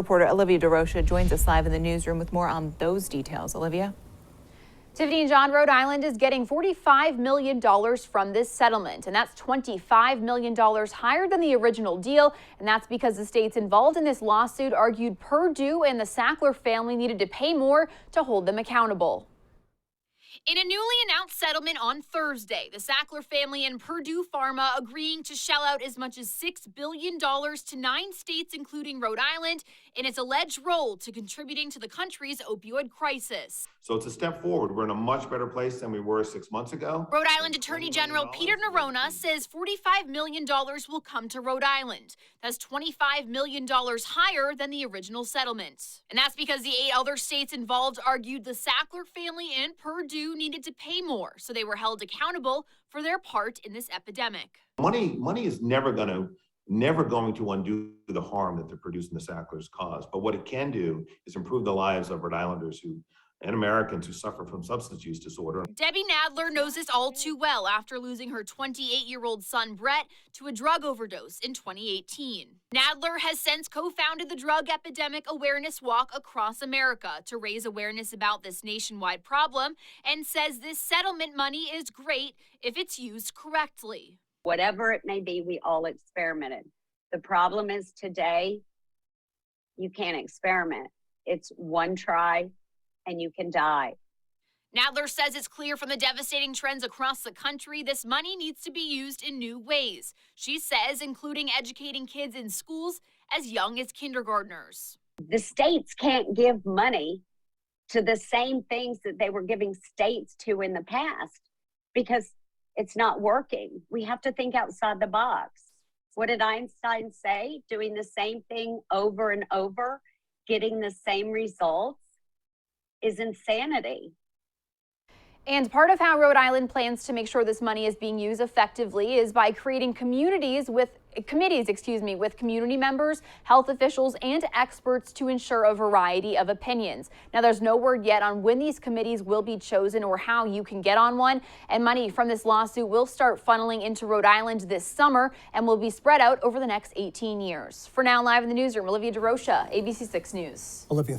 Reporter Olivia DeRocha joins us live in the newsroom with more on those details. Olivia? Tiffany and John, Rhode Island is getting $45 million from this settlement, and that's $25 million higher than the original deal. And that's because the states involved in this lawsuit argued Purdue and the Sackler family needed to pay more to hold them accountable. In a newly announced settlement on Thursday, the Sackler family and Purdue Pharma agreeing to shell out as much as $6 billion to 9 states, including Rhode Island, in its alleged role to contributing to the country's opioid crisis. So it's a step forward. We're in a much better place than we were 6 months ago. Rhode Island Attorney General Peter Nerona says $45 million will come to Rhode Island. That's $25 million higher than the original settlement. And that's because the 8 other states involved argued the Sackler family and Purdue needed to pay more, so they were held accountable for their part in this epidemic. Money is never going to undo the harm that the Purdue and the Sacklers caused. But what it can do is improve the lives of Rhode Islanders and Americans who suffer from substance use disorder. Debbie Nadler knows this all too well after losing her 28-year-old son, Brett, to a drug overdose in 2018. Nadler has since co-founded the Drug Epidemic Awareness Walk across America to raise awareness about this nationwide problem and says this settlement money is great if it's used correctly. Whatever it may be, we all experimented. The problem is today, you can't experiment. It's one try and you can die. Nadler says it's clear from the devastating trends across the country, this money needs to be used in new ways. She says, including educating kids in schools as young as kindergartners. The states can't give money to the same things that they were giving states to in the past because it's not working. We have to think outside the box. What did Einstein say? Doing the same thing over and over, getting the same results is insanity. And part of how Rhode Island plans to make sure this money is being used effectively is by creating committees with community members, health officials, and experts to ensure a variety of opinions. Now, there's no word yet on when these committees will be chosen or how you can get on one. And money from this lawsuit will start funneling into Rhode Island this summer and will be spread out over the next 18 years. For now, live in the newsroom, Olivia DeRocha, ABC 6 News. Olivia.